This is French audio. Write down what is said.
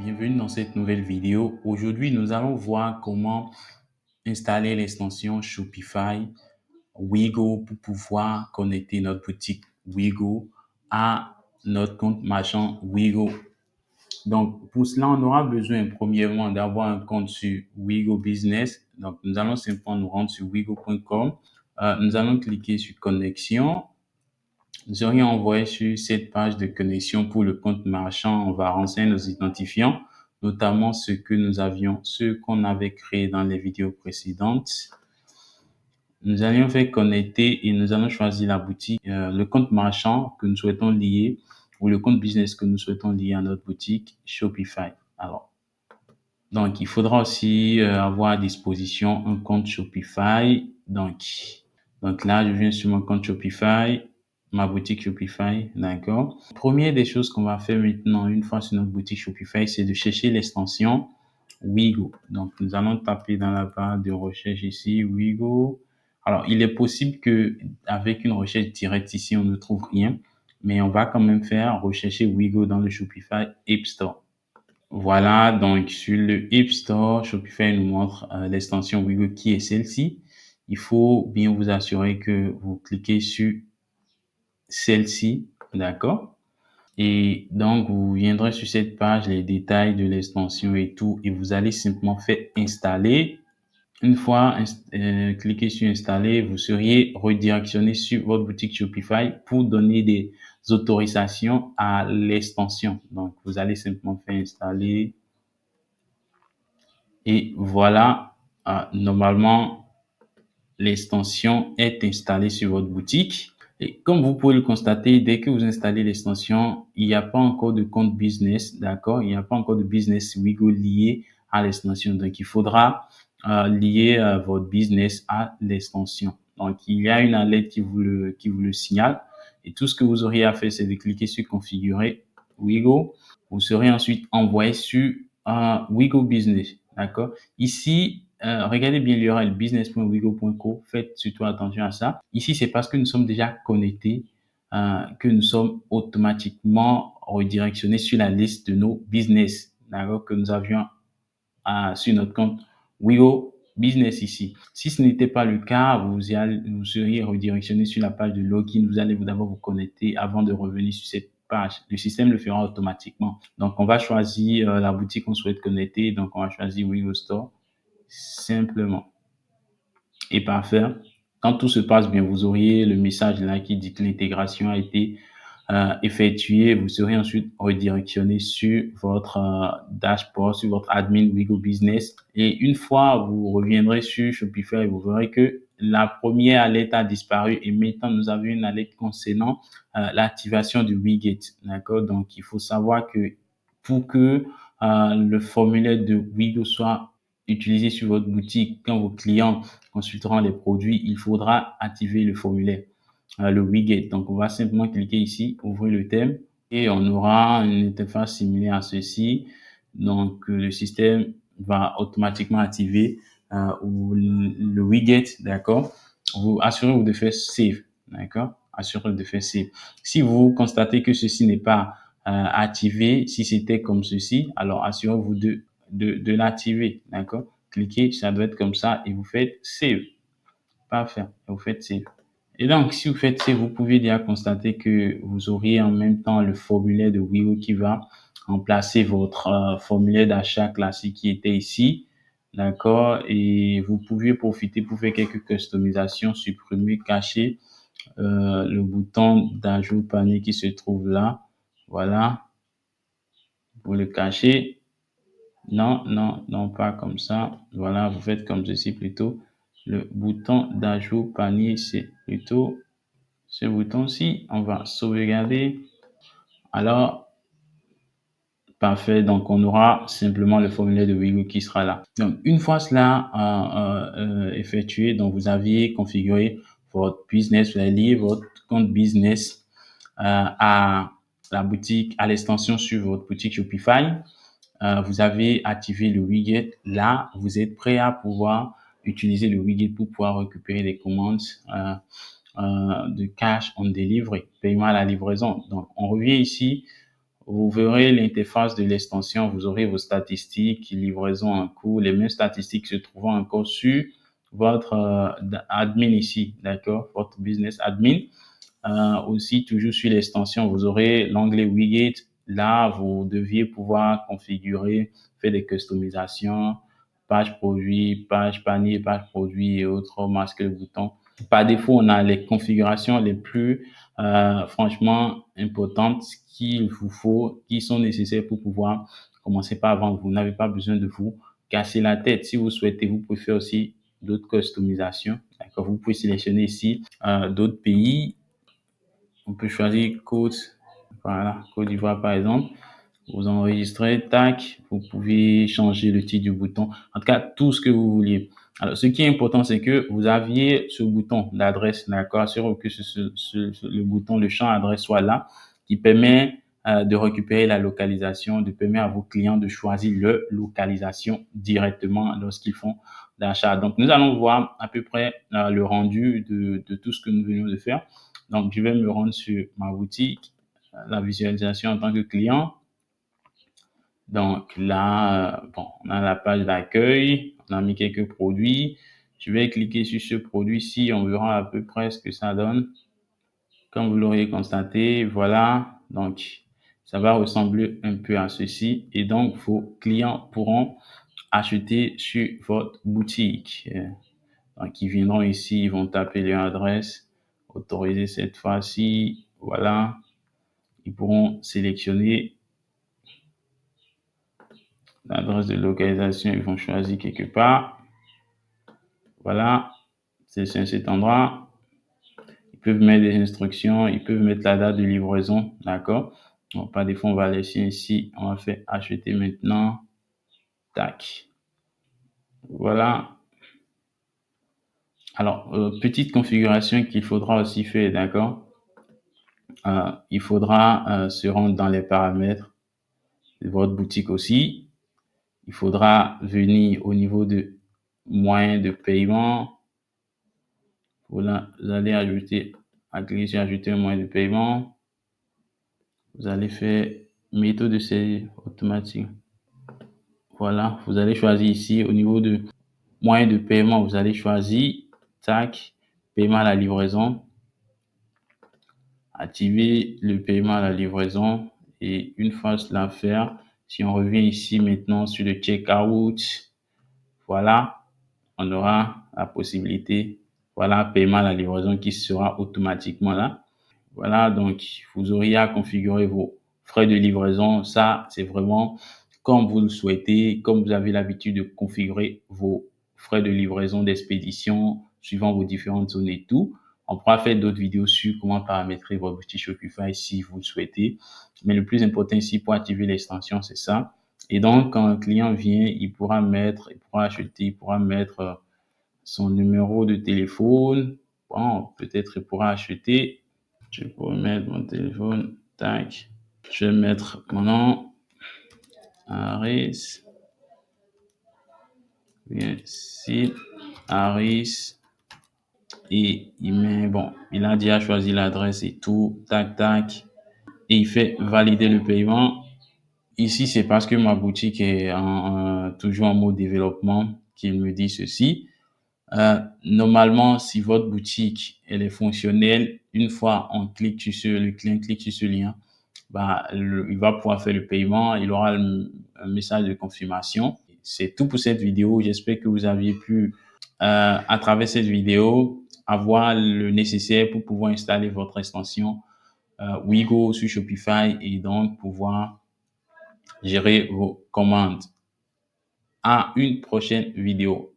Bienvenue dans cette nouvelle vidéo. Aujourd'hui, nous allons voir comment installer l'extension Shopify Wigo pour pouvoir connecter notre boutique Wigo à notre compte marchand Wigo. Donc, pour cela, on aura besoin premièrement d'avoir un compte sur Wigo Business. Donc, nous allons simplement nous rendre sur wigo.com. Nous allons cliquer sur connexion. Nous aurions envoyé sur cette page de connexion pour le compte marchand. On va renseigner nos identifiants, notamment ceux qu'on avait créés dans les vidéos précédentes. Nous allions faire connecter et nous allons choisir la boutique, le compte marchand que nous souhaitons lier ou le compte business que nous souhaitons lier à notre boutique Shopify. Donc, il faudra aussi avoir à disposition un compte Shopify. Donc là, je viens sur mon compte Shopify, ma boutique Shopify, d'accord. Première des choses qu'on va faire maintenant, une fois sur notre boutique Shopify, c'est de chercher l'extension Wigo. Donc, nous allons taper dans la barre de recherche ici, Wigo. Alors, il est possible que avec une recherche directe ici, on ne trouve rien, mais on va quand même faire rechercher Wigo dans le Shopify App Store. Voilà, donc sur le App Store, Shopify nous montre l'extension Wigo qui est celle-ci. Il faut bien vous assurer que vous cliquez sur celle-ci, d'accord? Et donc, vous viendrez sur cette page, les détails de l'extension et tout, et vous allez simplement faire installer. Une fois cliqué sur installer, vous seriez redirectionné sur votre boutique Shopify pour donner des autorisations à l'extension. Donc, vous allez simplement faire installer. Et voilà, normalement, l'extension est installée sur votre boutique. Et comme vous pouvez le constater, dès que vous installez l'extension, il n'y a pas encore de compte business, d'accord? Il n'y a pas encore de business Wigo lié à l'extension. Donc, il faudra lier votre business à l'extension. Donc, il y a une alerte qui vous le signale. Et tout ce que vous auriez à faire, c'est de cliquer sur configurer Wigo. Vous serez ensuite envoyé sur Wigo Business, d'accord? Ici, regardez bien l'URL business.wigo.co. Faites surtout attention à ça. Ici, c'est parce que nous sommes déjà connectés que nous sommes automatiquement redirectionnés sur la liste de nos business, d'accord, que nous avions sur notre compte Wigo Business ici. Si ce n'était pas le cas, vous seriez redirectionné sur la page de login. Vous allez d'abord vous connecter avant de revenir sur cette page. Le système le fera automatiquement. Donc, on va choisir la boutique qu'on souhaite connecter. Donc, on va choisir Wigo Store simplement. Et parfait. Quand tout se passe bien, vous auriez le message là qui dit que l'intégration a été effectuée. Vous serez ensuite redirectionné sur votre dashboard, sur votre admin Wigo Business. Et une fois, vous reviendrez sur Shopify, vous verrez que la première alerte a disparu et maintenant nous avons une alerte concernant l'activation du widget. D'accord? Donc, il faut savoir que pour que le formulaire de Wigo soit utilisé sur votre boutique, quand vos clients consulteront les produits, il faudra activer le formulaire, le widget. Donc, on va simplement cliquer ici, ouvrir le thème et on aura une interface similaire à ceci. Donc, le système va automatiquement activer le widget, d'accord? Assurez-vous de faire save, d'accord? Assurez-vous de faire save. Si vous constatez que ceci n'est pas activé, si c'était comme ceci, alors assurez-vous de l'activer, d'accord? Cliquez, ça doit être comme ça et vous faites save. Parfait, vous faites save. Et donc, si vous faites save, vous pouvez déjà constater que vous auriez en même temps le formulaire de Wigo qui va remplacer votre formulaire d'achat classique qui était ici. D'accord? Et vous pouvez profiter pour faire quelques customisations, supprimer, cacher le bouton d'ajout au panier qui se trouve là. Voilà. Vous le cachez. Non, non, non, pas comme ça. Voilà, vous faites comme ceci plutôt. Le bouton d'ajout au panier, c'est plutôt ce bouton-ci. On va sauvegarder. Alors, parfait. Donc, on aura simplement le formulaire de Wigo qui sera là. Donc, une fois cela effectué, donc vous aviez configuré votre business, vous avez lié votre compte business à la boutique, à l'extension sur votre boutique Shopify. Vous avez activé le widget. Là, vous êtes prêt à pouvoir utiliser le widget pour pouvoir récupérer des commandes de cash on delivery, paiement à la livraison. Donc, on revient ici vous verrez l'interface de l'extension, vous aurez vos statistiques, livraison en cours, les mêmes statistiques se trouvant encore sur votre admin ici, d'accord, votre business admin. Aussi, toujours sur l'extension, vous aurez l'onglet Widget. Là, vous deviez pouvoir configurer, faire des customisations, page produit, page panier, page produit et autres, masquer le bouton. Par défaut, on a les configurations les plus franchement importantes qu'il vous faut, qui sont nécessaires pour pouvoir commencer par vendre. Vous n'avez pas besoin de vous casser la tête. Si vous souhaitez, vous pouvez faire aussi d'autres customisations. D'accord. Vous pouvez sélectionner ici d'autres pays. On peut choisir Côte, voilà, Côte d'Ivoire par exemple. Vous enregistrez, tac, vous pouvez changer le titre du bouton. En tout cas, tout ce que vous vouliez. Alors, ce qui est important, c'est que vous aviez ce bouton d'adresse, d'accord, assurez que le bouton, le champ adresse soit là, qui permet de récupérer la localisation, de permettre à vos clients de choisir leur localisation directement lorsqu'ils font l'achat. Donc, nous allons voir à peu près le rendu de tout ce que nous venons de faire. Donc, je vais me rendre sur ma boutique, la visualisation en tant que client. Donc là, bon, on a la page d'accueil, on a mis quelques produits. Je vais cliquer sur ce produit-ci, on verra à peu près ce que ça donne. Comme vous l'aurez constaté, voilà, donc ça va ressembler un peu à ceci. Et donc, vos clients pourront acheter sur votre boutique. Donc, ils viendront ici, ils vont taper leur adresse, autoriser cette fois-ci, voilà. Ils pourront sélectionner l'adresse de localisation, ils vont choisir quelque part. Voilà, c'est cet endroit. Ils peuvent mettre des instructions, ils peuvent mettre la date de livraison, d'accord? Donc, par défaut, on va laisser ici, on va faire acheter maintenant. Tac. Voilà. Alors, petite configuration qu'il faudra aussi faire, d'accord? Il faudra se rendre dans les paramètres de votre boutique aussi. Il faudra venir au niveau de moyens de paiement. Voilà, vous allez cliquer sur ajouter un moyen de paiement. Vous allez faire méthode de saisie automatique. Voilà, vous allez choisir ici au niveau de moyen de paiement, vous allez choisir tac, paiement à la livraison. Activer le paiement à la livraison et une fois cela fait, si on revient ici maintenant sur le checkout, voilà, on aura la possibilité, voilà, paiement à la livraison qui sera automatiquement là. Voilà, donc vous auriez à configurer vos frais de livraison. Ça, c'est vraiment comme vous le souhaitez, comme vous avez l'habitude de configurer vos frais de livraison, d'expédition, suivant vos différentes zones et tout. On pourra faire d'autres vidéos sur comment paramétrer votre boutique Shopify si vous le souhaitez. Mais le plus important ici pour activer l'extension, c'est ça. Et donc, quand un client vient, il pourra acheter, il pourra mettre son numéro de téléphone. Bon, peut-être il pourra acheter. Je pourrais mettre mon téléphone. Tac. Je vais mettre mon nom. Aris. Bien, ici. Aris. Et il met, bon, il a déjà choisi l'adresse et tout. Tac, tac. Et il fait valider le paiement. Ici, c'est parce que ma boutique est toujours en mode développement qu'il me dit ceci. Normalement, si votre boutique elle est fonctionnelle, une fois le client clique sur ce lien, bah, il va pouvoir faire le paiement, il aura un message de confirmation. C'est tout pour cette vidéo. J'espère que vous aviez pu, à travers cette vidéo, avoir le nécessaire pour pouvoir installer votre extension Wigo sur Shopify et donc pouvoir gérer vos commandes. À une prochaine vidéo.